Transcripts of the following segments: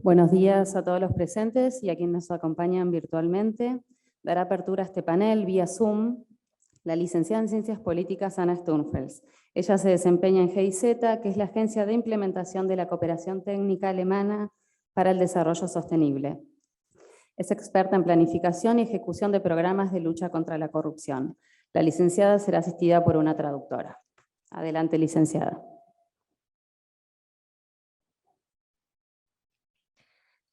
Buenos días a todos los presentes y a quienes nos acompañan virtualmente. Dará apertura a este panel vía Zoom la licenciada en Ciencias Políticas Ana STURMFELS. Ella se desempeña en GIZ, que es la Agencia de Implementación de la Cooperación Técnica Alemana para el Desarrollo Sostenible. Es experta en planificación y ejecución de programas de lucha contra la corrupción. La licenciada será asistida por una traductora. Adelante, licenciada.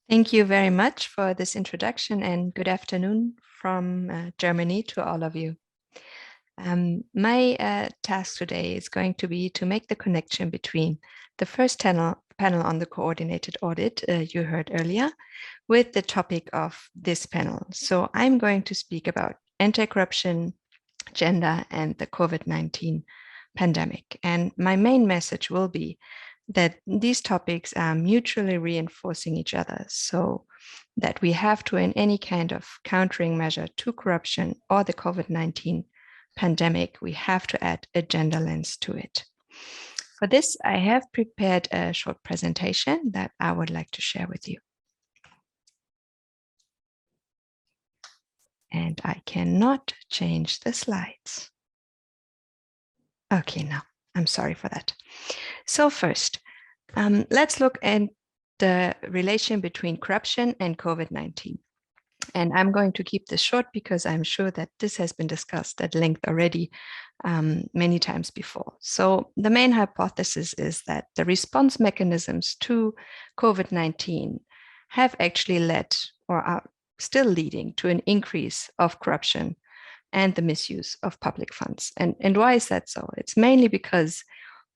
Thank you very much for this introduction, and good afternoon from Germany to all of you. My task today is going to be to make the connection between the first panel on the coordinated audit you heard earlier with the topic of this panel. So I'm going to speak about anti-corruption, gender, and the COVID-19 pandemic. And my main message will be that these topics are mutually reinforcing each other, so that we have to, in any kind of countering measure to corruption or the COVID-19 pandemic, we have to add a gender lens to it. For this, I have prepared a short presentation that I would like to share with you. And I cannot change the slides. Okay, now. I'm sorry for that. So first, let's look at the relation between corruption and COVID-19. And I'm going to keep this short because I'm sure that this has been discussed at length already many times before. So the main hypothesis is that the response mechanisms to COVID-19 have actually led or are still leading to an increase of corruption and the misuse of public funds. And why is that so? It's mainly because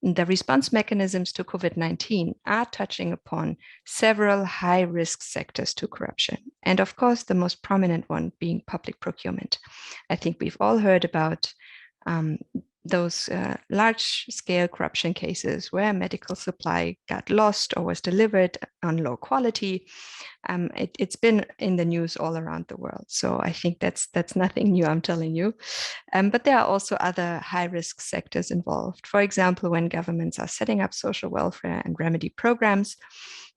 the response mechanisms to COVID-19 are touching upon several high-risk sectors to corruption. And of course, the most prominent one being public procurement. I think we've all heard about those large-scale corruption cases where medical supply got lost or was delivered on low quality. It's been in the news all around the world. So I think that's nothing new, I'm telling you. But there are also other high-risk sectors involved. For example, when governments are setting up social welfare and remedy programs,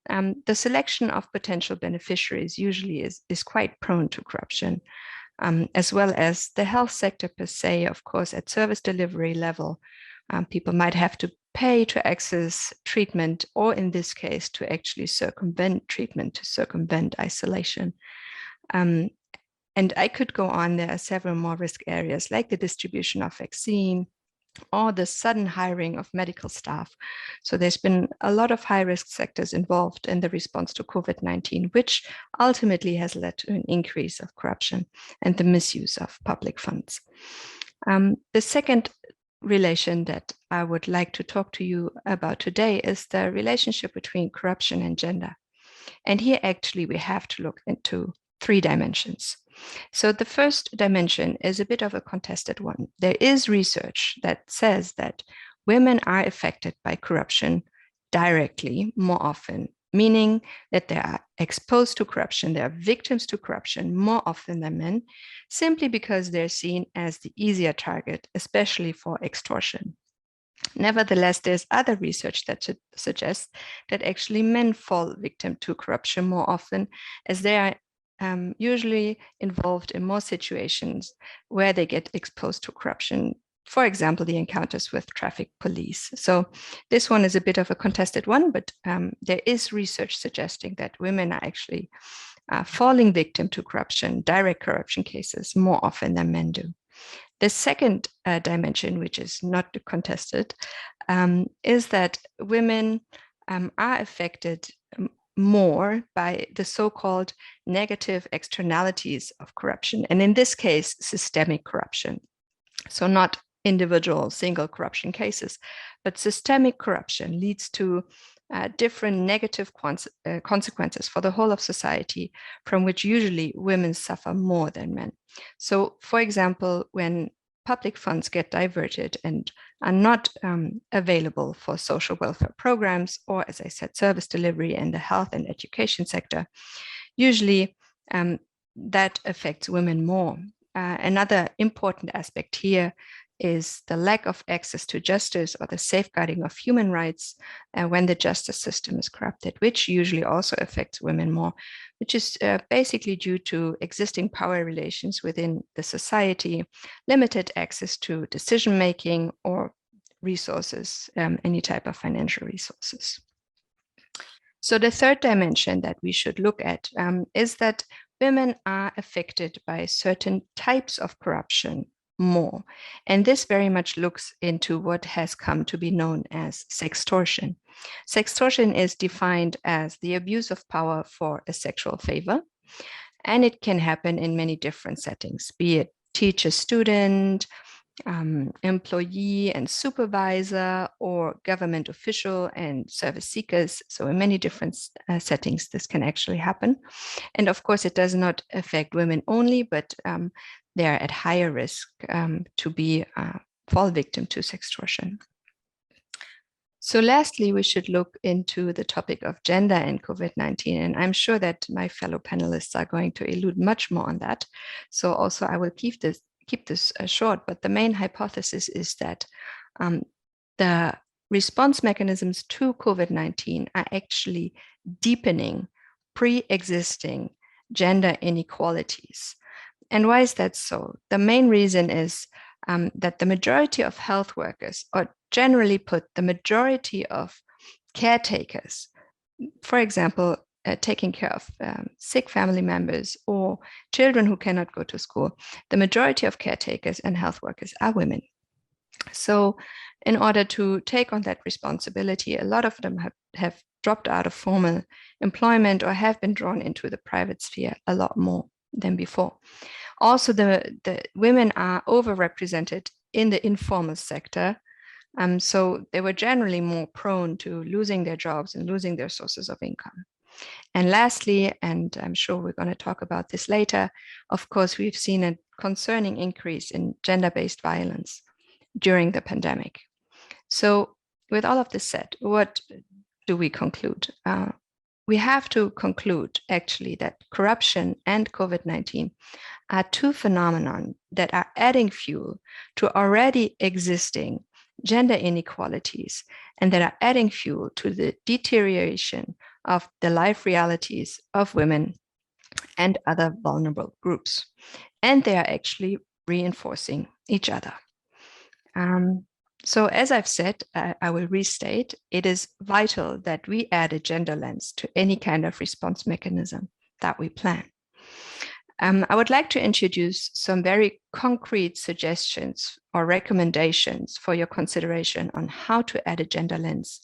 the selection of potential beneficiaries usually is quite prone to corruption. As well as the health sector per se, of course, at service delivery level, people might have to pay to access treatment, or in this case, to actually circumvent treatment, to circumvent isolation. And I could go on. There are several more risk areas like the distribution of vaccine or the sudden hiring of medical staff. So there's been a lot of high-risk sectors involved in the response to COVID-19, which ultimately has led to an increase of corruption and the misuse of public funds. The second relation that I would like to talk to you about today is the relationship between corruption and gender. And here actually we have to look into three dimensions. So the first dimension is a bit of a contested one. There is research that says that women are affected by corruption directly more often, meaning that they are exposed to corruption, they are victims to corruption more often than men, simply because they're seen as the easier target, especially for extortion. Nevertheless, there's other research that suggests that actually men fall victim to corruption more often, as they are usually involved in more situations where they get exposed to corruption. For example, the encounters with traffic police. So this one is a bit of a contested one, but there is research suggesting that women are actually falling victim to corruption, direct corruption cases, more often than men do. The second dimension, which is not contested, is that women are affected more by the so-called negative externalities of corruption, and in this case, systemic corruption. So not individual single corruption cases, but systemic corruption leads to different negative consequences for the whole of society, from which usually women suffer more than men. So, for example, when public funds get diverted and are not available for social welfare programs, or, as I said, service delivery in the health and education sector, usually that affects women more. Another important aspect here is the lack of access to justice or the safeguarding of human rights when the justice system is corrupted, which usually also affects women more, which is basically due to existing power relations within the society, limited access to decision-making or resources, any type of financial resources. So the third dimension that we should look at is that women are affected by certain types of corruption more. And this very much looks into what has come to be known as sextortion. Sextortion is defined as the abuse of power for a sexual favor, and it can happen in many different settings, be it teacher-student, employee and supervisor, or government official and service seekers. So in many different settings, this can actually happen. And of course, it does not affect women only, but they are at higher risk to fall victim to sextortion. So lastly, we should look into the topic of gender and COVID-19. And I'm sure that my fellow panelists are going to allude much more on that. So also I will keep this short, but the main hypothesis is that the response mechanisms to COVID-19 are actually deepening pre-existing gender inequalities. And why is that so? The main reason is that the majority of health workers, or generally put, the majority of caretakers, for example, taking care of sick family members or children who cannot go to school, the majority of caretakers and health workers are women. So in order to take on that responsibility, a lot of them have dropped out of formal employment or have been drawn into the private sphere a lot more than before. Also, the women are overrepresented in the informal sector. So they were generally more prone to losing their jobs and losing their sources of income. And lastly, and I'm sure we're going to talk about this later, of course, we've seen a concerning increase in gender-based violence during the pandemic. So with all of this said, what do we conclude? We have to conclude actually that corruption and COVID-19 are two phenomena that are adding fuel to already existing gender inequalities and that are adding fuel to the deterioration of the life realities of women and other vulnerable groups. And they are actually reinforcing each other. So as I've said, I will restate, it is vital that we add a gender lens to any kind of response mechanism that we plan. I would like to introduce some very concrete suggestions or recommendations for your consideration on how to add a gender lens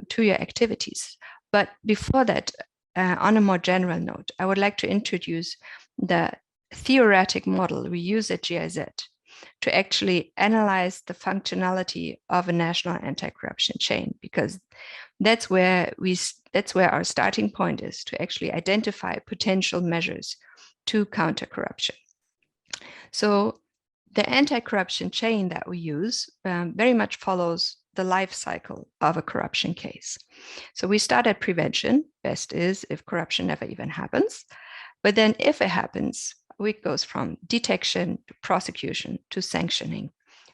to your activities. But before that, on a more general note, I would like to introduce the theoretic model we use at GIZ to actually analyze the functionality of a national anti-corruption chain, because that's where our starting point is, to actually identify potential measures to counter corruption. So the anti-corruption chain that we use very much follows the life cycle of a corruption case. So we start at prevention. Best is if corruption never even happens. But then if it happens, it goes from detection to prosecution to sanctioning,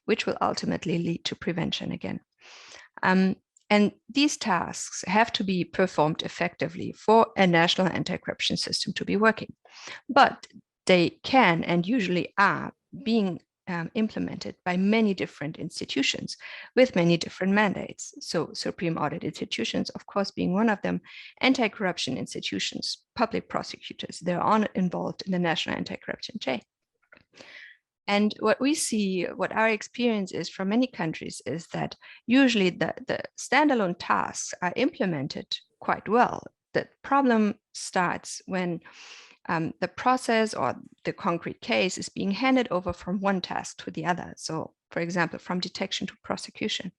which will ultimately lead to prevention again. And these tasks have to be performed effectively for a national anti-corruption system to be working. But they can and usually are being implemented by many different institutions with many different mandates. So Supreme Audit institutions, of course, being one of them, anti-corruption institutions, public prosecutors, they're all involved in the national anti-corruption chain. And what we see, what our experience is from many countries, is that usually the standalone tasks are implemented quite well. The problem starts when the process or the concrete case is being handed over from one task to the other. So, for example, from detection to prosecution,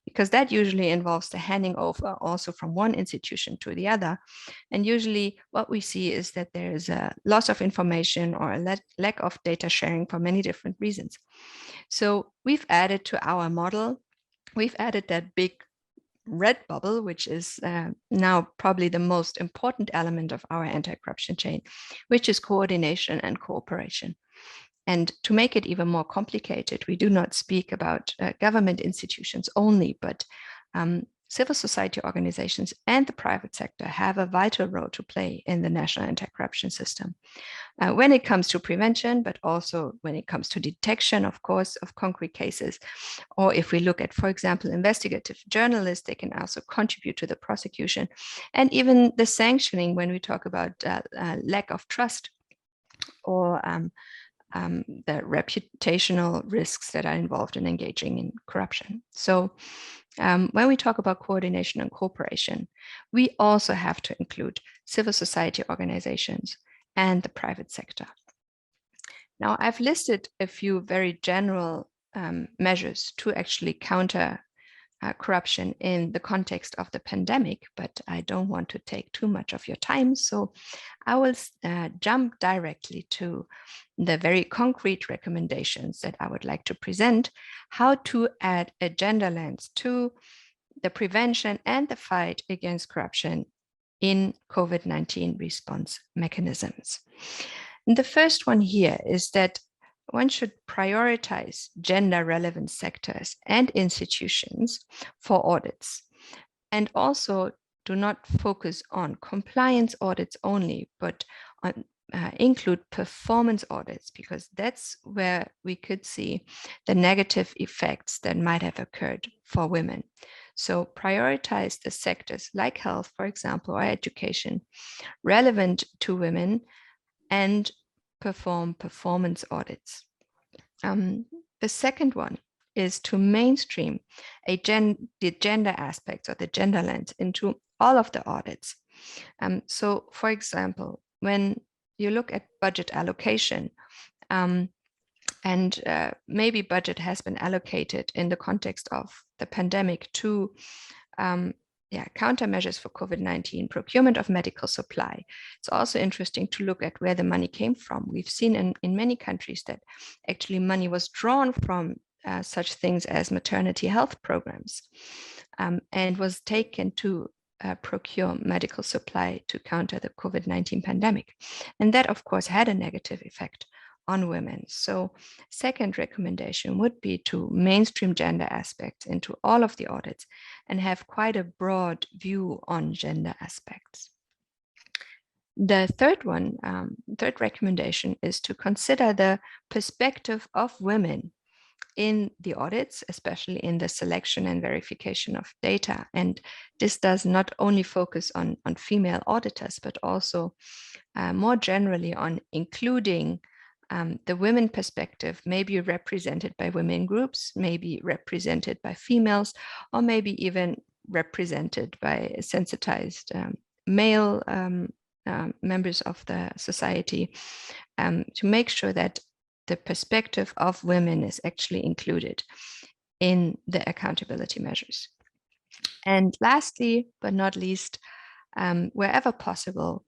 because that usually involves the handing over also from one institution to the other. And usually what we see is that there is a loss of information or a lack of data sharing for many different reasons. So we've added to our model, we've added that big red bubble, which is now probably the most important element of our anti-corruption chain, which is coordination and cooperation. And to make it even more complicated, we do not speak about government institutions only, but civil society organizations and the private sector have a vital role to play in the national anti-corruption system. When it comes to prevention, but also when it comes to detection, of course, of concrete cases, or if we look at, for example, investigative journalists, they can also contribute to the prosecution, and even the sanctioning when we talk about lack of trust or the reputational risks that are involved in engaging in corruption. So when we talk about coordination and cooperation, we also have to include civil society organizations and the private sector. Now, I've listed a few very general measures to actually counter corruption in the context of the pandemic, but I don't want to take too much of your time. So I will jump directly to the very concrete recommendations that I would like to present, how to add a gender lens to the prevention and the fight against corruption in COVID-19 response mechanisms. And the first one here is that one should prioritize gender relevant sectors and institutions for audits, and also do not focus on compliance audits only, but on include performance audits, because that's where we could see the negative effects that might have occurred for women. So prioritize the sectors like health, for example, or education relevant to women, and perform performance audits. The second one is to mainstream the gender aspects or the gender lens into all of the audits. So, for example, when you look at budget allocation, and maybe budget has been allocated in the context of the pandemic to countermeasures for COVID-19, procurement of medical supply. It's also interesting to look at where the money came from. We've seen in many countries that actually money was drawn from such things as maternity health programs and was taken to procure medical supply to counter the COVID-19 pandemic. And that, of course, had a negative effect on women. So second recommendation would be to mainstream gender aspects into all of the audits and have quite a broad view on gender aspects. The third recommendation is to consider the perspective of women in the audits, especially in the selection and verification of data. And this does not only focus on female auditors, but also more generally on including the women perspective, maybe represented by women groups, maybe represented by females, or maybe even represented by sensitized male members of the society, to make sure that the perspective of women is actually included in the accountability measures. And lastly, but not least, wherever possible,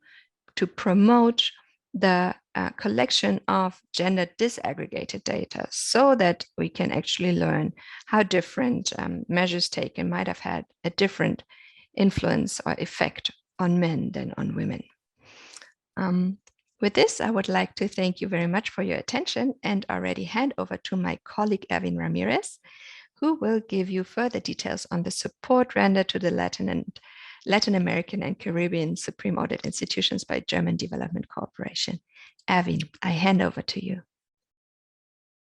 to promote the collection of gender disaggregated data so that we can actually learn how different measures taken might have had a different influence or effect on men than on women. With this, I would like to thank you very much for your attention and already hand over to my colleague, Erwin Ramirez, who will give you further details on the support rendered to the Latin American and Caribbean Supreme Audit Institutions by German Development Cooperation. Erwin, I hand over to you.